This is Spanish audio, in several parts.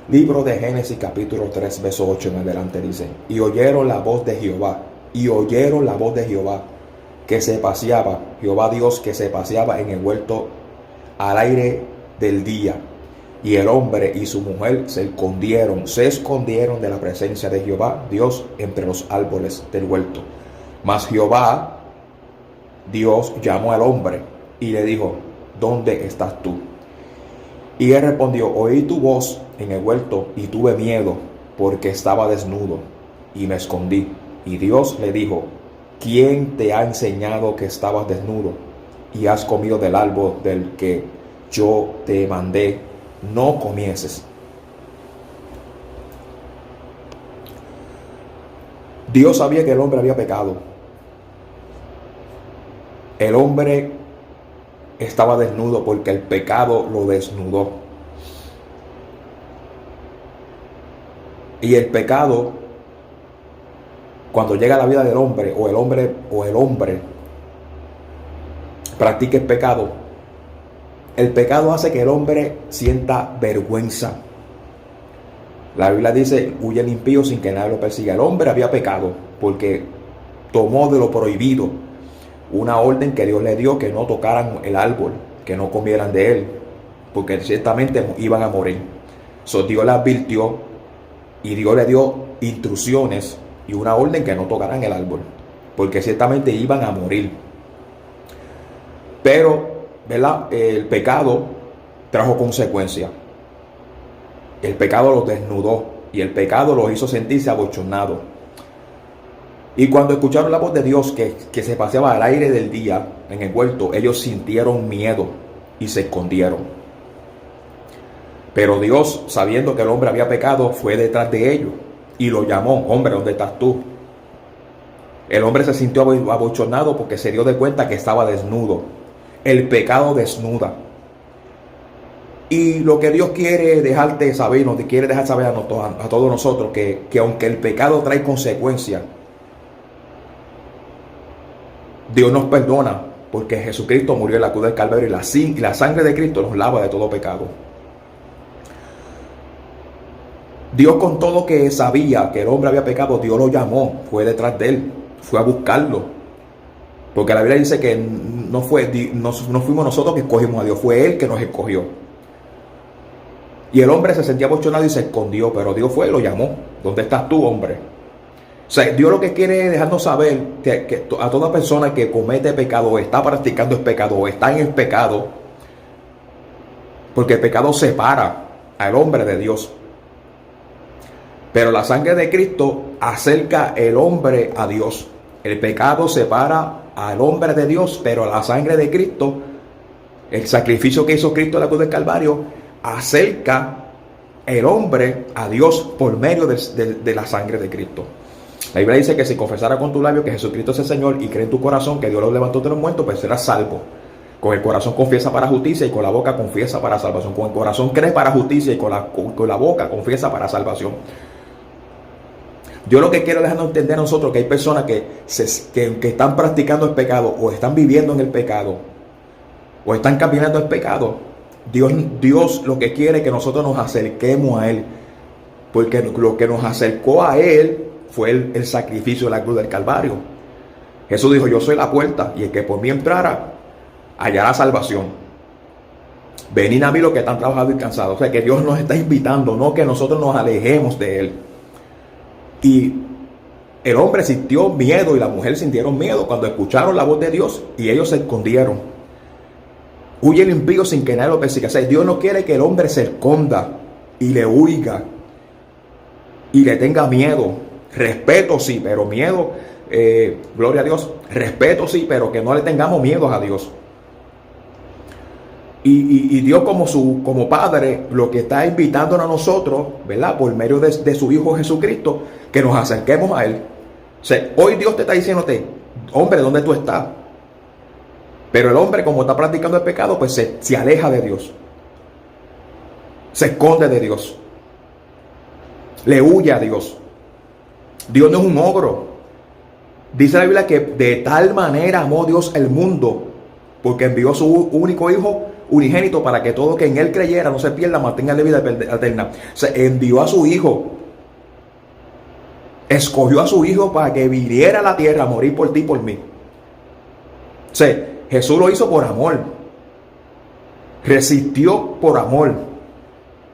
Libro de Génesis capítulo 3 verso 8 en adelante dice: y oyeron la voz de Jehová, y oyeron la voz de Jehová, que se paseaba, Jehová Dios que se paseaba en el huerto al aire del día. Y el hombre y su mujer se escondieron de la presencia de Jehová Dios entre los árboles del huerto. Mas Jehová Dios llamó al hombre y le dijo: ¿dónde estás tú? Y él respondió: oí tu voz en el huerto y tuve miedo, porque estaba desnudo y me escondí. Y Dios le dijo: ¿quién te ha enseñado que estabas desnudo y has comido del árbol del que yo te mandé no comieses? Dios sabía que el hombre había pecado. El hombre estaba desnudo porque el pecado lo desnudó. Y el pecado, cuando llega a la vida del hombre, o el hombre practique el pecado hace que el hombre sienta vergüenza. La Biblia dice: huye el impío sin que nadie lo persiga. El hombre había pecado porque tomó de lo prohibido una orden que Dios le dio, que no tocaran el árbol, que no comieran de él, porque ciertamente iban a morir. Dios le advirtió y Dios le dio instrucciones y una orden que no tocaran el árbol, porque ciertamente iban a morir. Pero, ¿verdad?, el pecado trajo consecuencias. El pecado los desnudó y el pecado los hizo sentirse abochornados. Y cuando escucharon la voz de Dios que se paseaba al aire del día en el huerto, ellos sintieron miedo y se escondieron. Pero Dios, sabiendo que el hombre había pecado, fue detrás de ellos y lo llamó: hombre, ¿dónde estás tú? El hombre se sintió abochornado porque se dio de cuenta que estaba desnudo. El pecado desnuda. Y lo que Dios quiere dejarte saber, nos quiere dejar saber a todos nosotros, que aunque el pecado trae consecuencias, Dios nos perdona, porque Jesucristo murió en la cruz del Calvario y la sangre de Cristo nos lava de todo pecado. Dios, con todo que sabía que el hombre había pecado, Dios lo llamó, fue detrás de él, fue a buscarlo. Porque la Biblia dice que no fuimos nosotros que escogimos a Dios, fue Él que nos escogió. Y el hombre se sentía abochornado y se escondió, pero Dios fue y lo llamó: ¿dónde estás tú, hombre? O sea, Dios lo que quiere es dejarnos saber que a toda persona que comete pecado, o está practicando el pecado, o está en el pecado, porque el pecado separa al hombre de Dios. Pero la sangre de Cristo acerca el hombre a Dios. El pecado separa al hombre de Dios, pero la sangre de Cristo, el sacrificio que hizo Cristo en la cruz del Calvario, acerca el hombre a Dios por medio de la sangre de Cristo. La Biblia dice que si confesara con tu labio que Jesucristo es el Señor y cree en tu corazón que Dios lo levantó de los muertos, pues serás salvo. Con el corazón confiesa para justicia y con la boca confiesa para salvación. Con el corazón cree para justicia y con la boca confiesa para salvación. Yo lo que quiero dejarnos entender a nosotros, que hay personas que están practicando el pecado, o están viviendo en el pecado, o están caminando el pecado. Dios lo que quiere es que nosotros nos acerquemos a Él, porque lo que nos acercó a Él fue el sacrificio de la cruz del Calvario. Jesús dijo: yo soy la puerta, y el que por mí entrara hallará salvación. Venid a mí los que están trabajados y cansados. O sea, que Dios nos está invitando, no que nosotros nos alejemos de Él. Y el hombre sintió miedo y la mujer sintieron miedo cuando escucharon la voz de Dios, y ellos se escondieron. Huye el impío sin que nadie lo persiga. O sea, Dios no quiere que el hombre se esconda y le huiga y le tenga miedo. Respeto sí, pero miedo, gloria a Dios. Respeto sí, pero que no le tengamos miedo a Dios. Y Dios, como Padre, lo que está invitándonos a nosotros, ¿verdad?, por medio de su Hijo Jesucristo, que nos acerquemos a Él. O sea, hoy Dios te está diciéndote: hombre, ¿dónde tú estás? Pero el hombre, como está practicando el pecado, pues se aleja de Dios. Se esconde de Dios. Le huye a Dios. Dios no es un ogro. Dice la Biblia que de tal manera amó Dios el mundo, porque envió a su único Hijo unigénito para que todo que en él creyera no se pierda, mantenga la vida eterna. Se envió a su hijo, escogió a su hijo para que viniera a la tierra a morir por ti y por mí. O sea, Jesús lo hizo por amor, resistió por amor,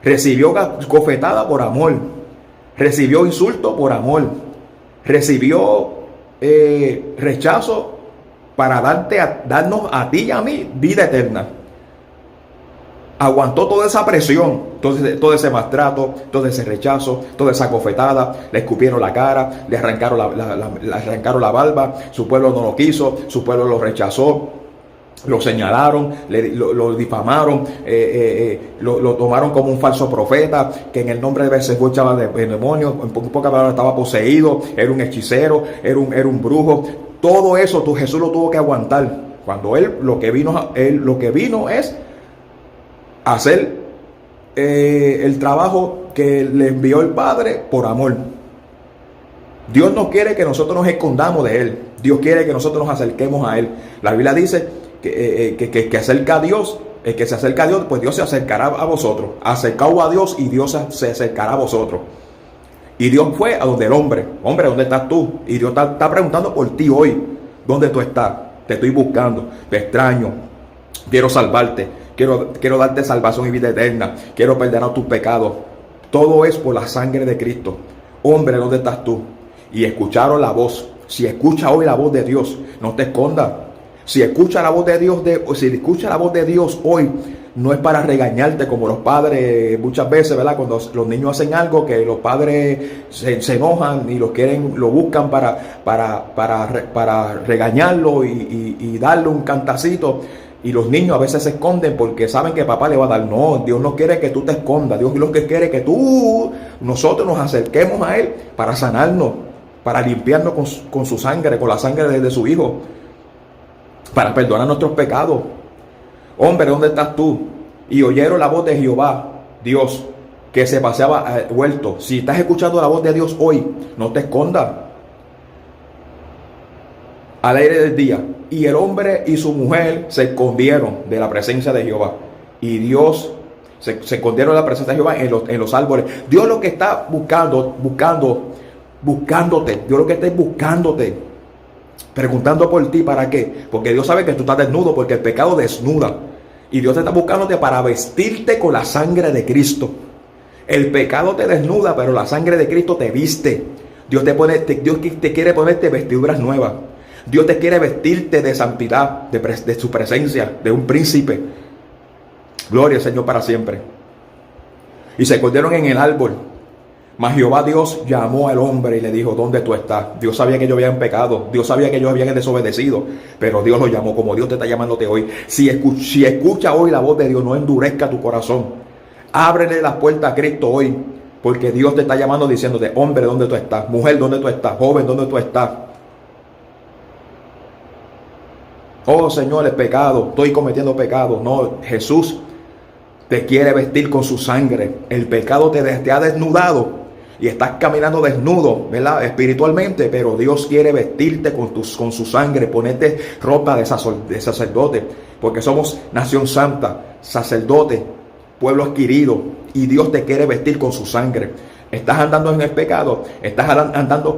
recibió cofetada por amor, recibió insulto por amor, recibió rechazo para darnos a ti y a mí vida eterna. Aguantó toda esa presión, todo ese maltrato, todo ese rechazo, toda esa cofetada, le escupieron la cara, le arrancaron le arrancaron la barba, su pueblo no lo quiso, su pueblo lo rechazó, lo señalaron, lo difamaron, lo tomaron como un falso profeta, que en el nombre de Beelzebú echaba de demonio, en pocas palabras estaba poseído, era un hechicero, era un brujo. Todo eso Jesús lo tuvo que aguantar, cuando él lo que vino es hacer el trabajo que le envió el Padre por amor. Dios no quiere que nosotros nos escondamos de Él. Dios quiere que nosotros nos acerquemos a Él. La Biblia dice que acerca a Dios, el que se acerca a Dios, pues Dios se acercará a vosotros. Acercaos a Dios y Dios se acercará a vosotros. Y Dios fue a donde el hombre, ¿dónde estás tú? Y Dios está preguntando por ti hoy, ¿dónde tú estás? Te estoy buscando, te extraño, quiero salvarte. Quiero darte salvación y vida eterna. Quiero perdonar tus pecados. Todo es por la sangre de Cristo. Hombre, ¿dónde estás tú? Y escucharon la voz. Si escucha hoy la voz de Dios, no te escondas. Si escucha la voz de Dios, hoy, no es para regañarte como los padres muchas veces, ¿verdad? Cuando los niños hacen algo que los padres se enojan y lo buscan para regañarlo y darle un cantacito. Y los niños a veces se esconden porque saben que papá le va a dar. No, Dios no quiere que tú te escondas. Dios lo que quiere es que nosotros nos acerquemos a Él para sanarnos, para limpiarnos con su sangre, con la sangre de su Hijo, para perdonar nuestros pecados. Hombre, ¿dónde estás tú? Y oyeron la voz de Jehová, Dios, que se paseaba vuelto. Si estás escuchando la voz de Dios hoy, no te escondas. Al aire del día. Y el hombre y su mujer se escondieron de la presencia de Jehová. Y Dios se escondieron de la presencia de Jehová en los árboles. Dios lo que está buscándote. Dios lo que está buscándote. Preguntando por ti, ¿para qué? Porque Dios sabe que tú estás desnudo, porque el pecado desnuda. Y Dios te está buscándote para vestirte con la sangre de Cristo. El pecado te desnuda, pero la sangre de Cristo te viste. Dios te quiere ponerte vestiduras nuevas. Dios te quiere vestirte de santidad, de su presencia, de un príncipe. Gloria al Señor para siempre. Y se escondieron en el árbol. Mas Jehová Dios llamó al hombre y le dijo, ¿dónde tú estás? Dios sabía que ellos habían pecado. Dios sabía que ellos habían desobedecido. Pero Dios lo llamó como Dios te está llamándote hoy. Si escucha hoy la voz de Dios, no endurezca tu corazón. Ábrele las puertas a Cristo hoy. Porque Dios te está llamando diciéndote, hombre, ¿dónde tú estás? Mujer, ¿dónde tú estás? Joven, ¿dónde tú estás? Oh Señor, el pecado, estoy cometiendo pecado. No, Jesús te quiere vestir con su sangre. El pecado te ha desnudado y estás caminando desnudo, ¿verdad? Espiritualmente, pero Dios quiere vestirte con su sangre, ponerte ropa de sacerdote, porque somos nación santa, sacerdote, pueblo adquirido, y Dios te quiere vestir con su sangre. Estás andando en el pecado, estás andando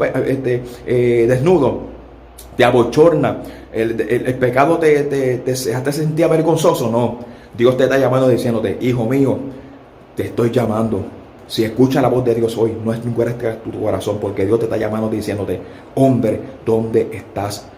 desnudo, te abochorna, el pecado te sentía vergonzoso. No, Dios te está llamando diciéndote, hijo mío, te estoy llamando. Si escucha la voz de Dios hoy, no es ninguna tu corazón, porque Dios te está llamando diciéndote, hombre, ¿dónde estás